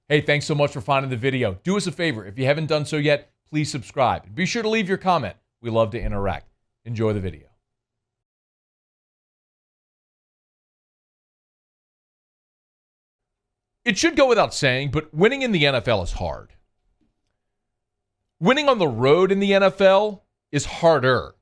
Hey, thanks so much for finding the video. Do us a favor. If you haven't done so yet, please subscribe. And be sure to leave your comment. We love to interact. Enjoy the video. It should go without saying, but winning in the NFL is hard. Winning on the road in the NFL is harder.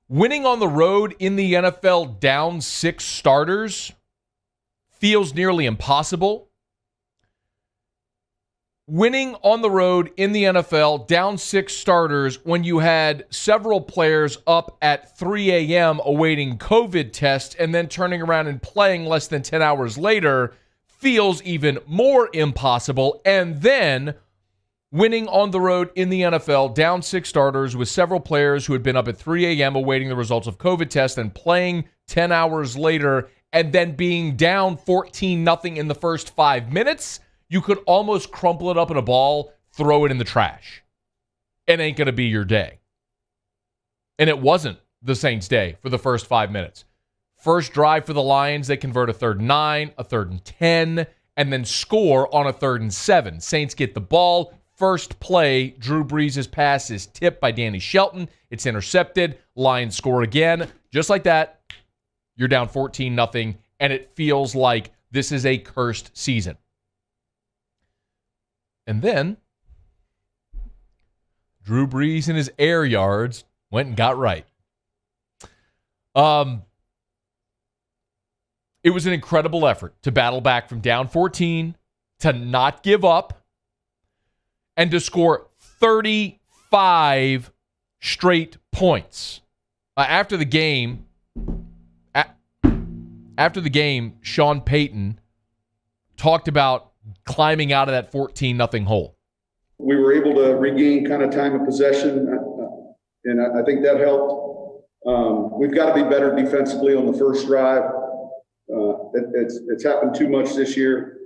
Winning on the road in the NFL down 6 starters feels nearly impossible. Winning on the road in the NFL down 6 starters when you had several players up at 3 a.m. awaiting COVID tests and then turning around and playing less than 10 hours later feels even more impossible. And then winning on the road in the NFL down 6 starters with several players who had been up at 3 a.m. awaiting the results of COVID tests and playing 10 hours later and then being down 14-0 in the first 5 minutes. You could almost crumple it up in a ball, throw it in the trash. It ain't going to be your day. And it wasn't the Saints' day for the first 5 minutes. First drive for the Lions, they convert a 3rd and 9, a 3rd and 10, and then score on a 3rd and 7. Saints get the ball. First play, Drew Brees' pass is tipped by Danny Shelton. It's intercepted. Lions score again. Just like that, you're down 14-0, and it feels like this is a cursed season. And then Drew Brees and his air yards went and got right. It was an incredible effort to battle back from down 14, to not give up, and to score 35 straight points. After the game, Sean Payton talked about climbing out of that 14-0 hole. We were able to regain kind of time of possession, and I think that helped. We've got to be better defensively on the first drive. It's happened too much this year.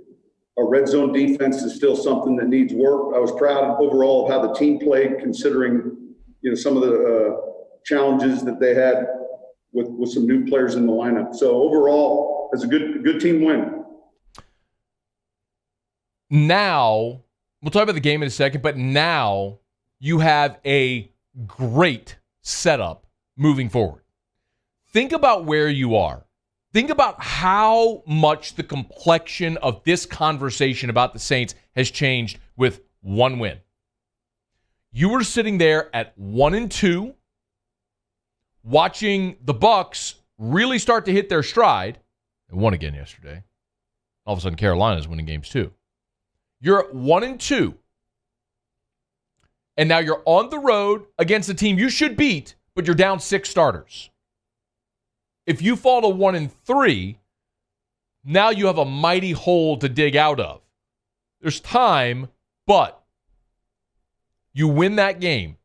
Our red zone defense is still something that needs work. I was proud overall of how the team played, considering some of the challenges that they had with some new players in the lineup. So overall, it's a good team win. Now, we'll talk about the game in a second, but now you have a great setup moving forward. Think about where you are. Think about how much the complexion of this conversation about the Saints has changed with one win. You were sitting there at 1-2, watching the Bucs really start to hit their stride. They won again yesterday. All of a sudden, Carolina's winning games too. You're at 1-2. And now you're on the road against a team you should beat, but you're down 6 starters. If you fall to 1-3, now you have a mighty hole to dig out of. There's time, but you win that game.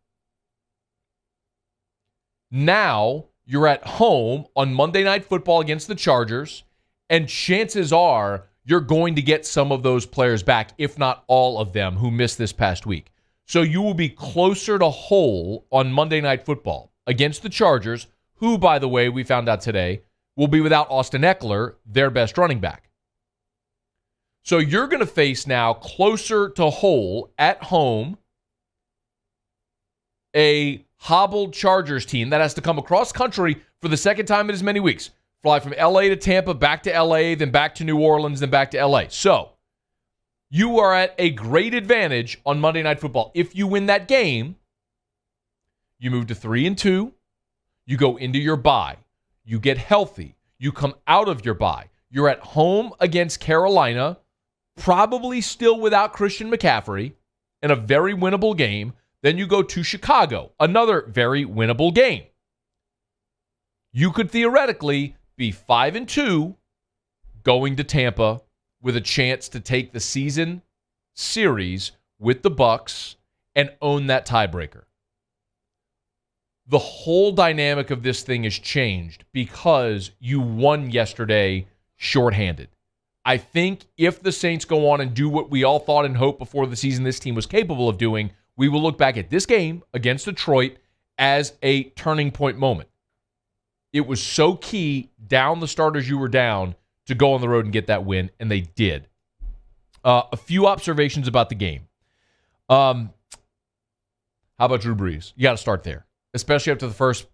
Now you're at home on Monday Night Football against the Chargers, and chances are you're going to get some of those players back, if not all of them, who missed this past week. So you will be closer to whole on Monday Night Football against the Chargers, who, by the way, we found out today, will be without Austin Eckler, their best running back. So you're going to face now, closer to whole, at home, a hobbled Chargers team that has to come across country for the second time in as many weeks. Fly from L.A. to Tampa, back to L.A., then back to New Orleans, then back to L.A. So you are at a great advantage on Monday Night Football. If you win that game, you move to 3-2. You go into your bye. You get healthy. You come out of your bye. You're at home against Carolina, probably still without Christian McCaffrey, in a very winnable game. Then you go to Chicago, another very winnable game. You could theoretically be 5-2 going to Tampa with a chance to take the season series with the Bucs and own that tiebreaker. The whole dynamic of this thing has changed because you won yesterday shorthanded. I think if the Saints go on and do what we all thought and hoped before the season this team was capable of doing, we will look back at this game against Detroit as a turning point moment. It was so key down the starters you were down to go on the road and get that win, and they did. A few observations about the game. How about Drew Brees? You got to start there, especially after the first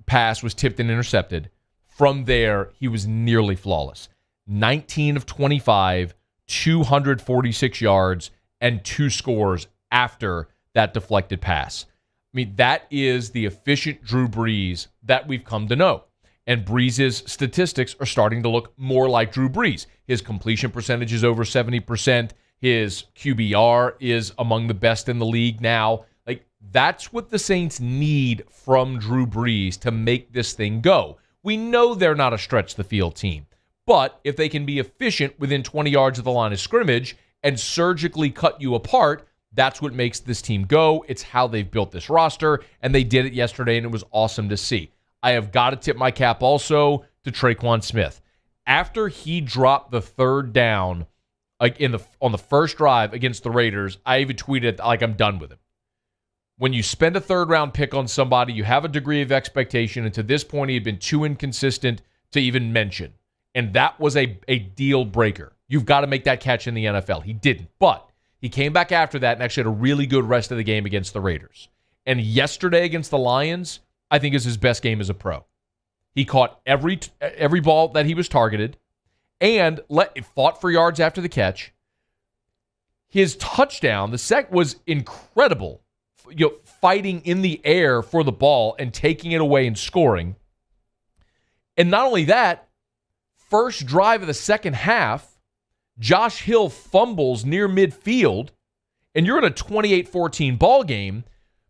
pass was tipped and intercepted. From there, he was nearly flawless. 19 of 25, 246 yards, and 2 scores after that deflected pass. I mean, that is the efficient Drew Brees that we've come to know. And Brees' statistics are starting to look more like Drew Brees. His completion percentage is over 70%. His QBR is among the best in the league now. Like, that's what the Saints need from Drew Brees to make this thing go. We know they're not a stretch the field team, but if they can be efficient within 20 yards of the line of scrimmage and surgically cut you apart, that's what makes this team go. It's how they've built this roster, and they did it yesterday, and it was awesome to see. I have got to tip my cap also to Traequan Smith. After he dropped the third down on the first drive against the Raiders, I even tweeted like I'm done with him. When you spend a third-round pick on somebody, you have a degree of expectation, and to this point, he had been too inconsistent to even mention. And that was a deal breaker. You've got to make that catch in the NFL. He didn't, but he came back after that and actually had a really good rest of the game against the Raiders. And yesterday against the Lions, I think is his best game as a pro. He caught every ball that he was targeted and fought for yards after the catch. His touchdown, the sec, was incredible. Fighting in the air for the ball and taking it away and scoring. And not only that, first drive of the second half, Josh Hill fumbles near midfield, and you're in a 28-14 ball game,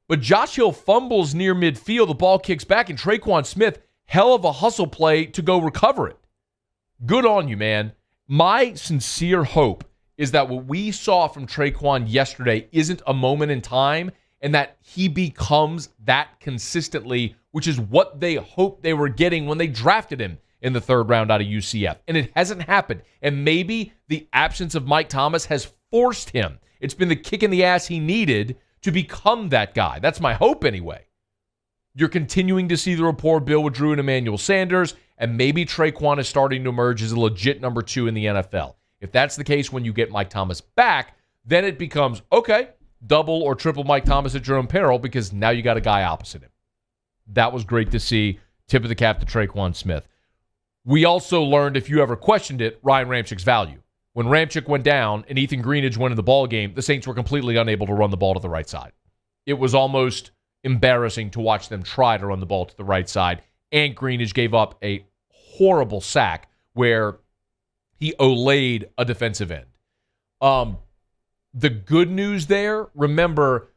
but Josh Hill fumbles near midfield, the ball kicks back, and Tre'Quan Smith, hell of a hustle play to go recover it. Good on you, man. My sincere hope is that what we saw from Tre'Quan yesterday isn't a moment in time, and that he becomes that consistently, which is what they hoped they were getting when they drafted him in the third round out of UCF. And it hasn't happened. And maybe the absence of Mike Thomas has forced him. It's been the kick in the ass he needed to become that guy. That's my hope anyway. You're continuing to see the rapport build with Drew and Emmanuel Sanders, and maybe Tre'Quan is starting to emerge as a legit number 2 in the NFL. If that's the case when you get Mike Thomas back, then it becomes, okay, double or triple Mike Thomas at your own peril, because now you got a guy opposite him. That was great to see. Tip of the cap to Traequan Smith. We also learned, if you ever questioned it, Ryan Ramczyk's value. When Ramczyk went down and Ethan Greenidge went in the ball game, the Saints were completely unable to run the ball to the right side. It was almost embarrassing to watch them try to run the ball to the right side. And Greenidge gave up a horrible sack where he olayed a defensive end. The good news there, remember,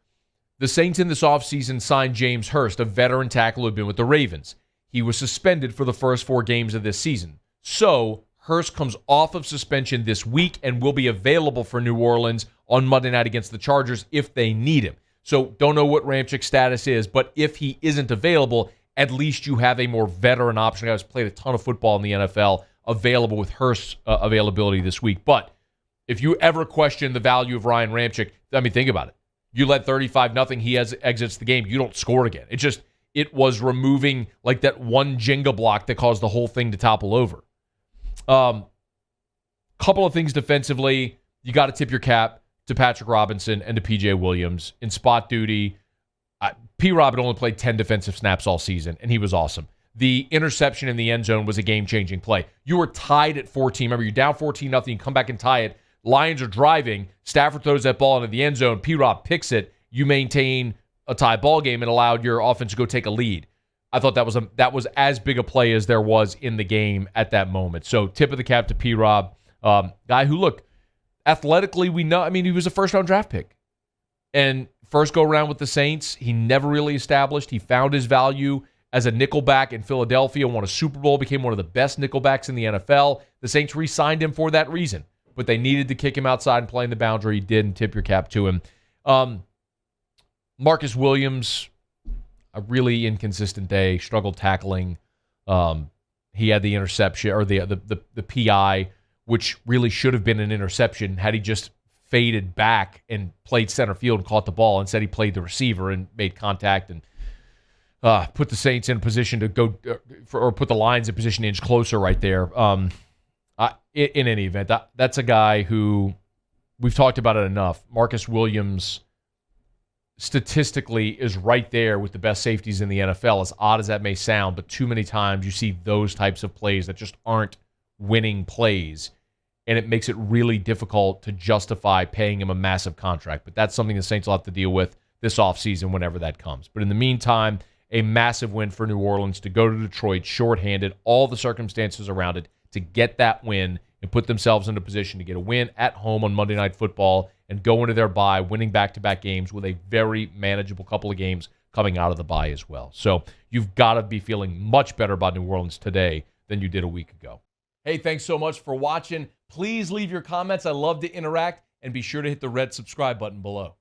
the Saints in this offseason signed James Hurst, a veteran tackle who had been with the Ravens. He was suspended for the first 4 games of this season. So Hurst comes off of suspension this week and will be available for New Orleans on Monday night against the Chargers if they need him. So don't know what Ramczyk's status is, but if he isn't available, at least you have a more veteran option. Guy who's played a ton of football in the NFL available with Hurst's availability this week. But if you ever question the value of Ryan Ramczyk, I mean, think about it. You led 35-0, he exits the game, you don't score again. It was removing like that one Jenga block that caused the whole thing to topple over. Couple of things defensively. You got to tip your cap to Patrick Robinson and to P.J. Williams in spot duty. P-Rob had only played 10 defensive snaps all season, and he was awesome. The interception in the end zone was a game-changing play. You were tied at 14. Remember, you're down 14-0, you come back and tie it. Lions are driving. Stafford throws that ball into the end zone. P-Rob picks it. You maintain a tie ball game and allowed your offense to go take a lead. I thought that was as big a play as there was in the game at that moment. So tip of the cap to P-Rob, guy who, look, athletically we know, I mean, he was a first-round draft pick. And first go-around with the Saints, he never really established. He found his value as a nickelback in Philadelphia, won a Super Bowl, became one of the best nickelbacks in the NFL. The Saints re-signed him for that reason. But they needed to kick him outside and play in the boundary. He did, and tip your cap to him. Marcus Williams, a really inconsistent day, struggled tackling. He had the interception, or the PI, which really should have been an interception had he just faded back and played center field and caught the ball. Instead, he played the receiver and made contact and put the Saints in a position to go, or put the Lions in position to inch closer right there. In any event, that's a guy who we've talked about it enough. Marcus Williams statistically is right there with the best safeties in the NFL, as odd as that may sound, but too many times you see those types of plays that just aren't winning plays, and it makes it really difficult to justify paying him a massive contract. But that's something the Saints will have to deal with this offseason whenever that comes. But in the meantime, a massive win for New Orleans to go to Detroit shorthanded, all the circumstances around it, to get that win and put themselves in a position to get a win at home on Monday Night Football and go into their bye winning back-to-back games with a very manageable couple of games coming out of the bye as well. So you've got to be feeling much better about New Orleans today than you did a week ago. Hey, thanks so much for watching. Please leave your comments. I love to interact, and be sure to hit the red subscribe button below.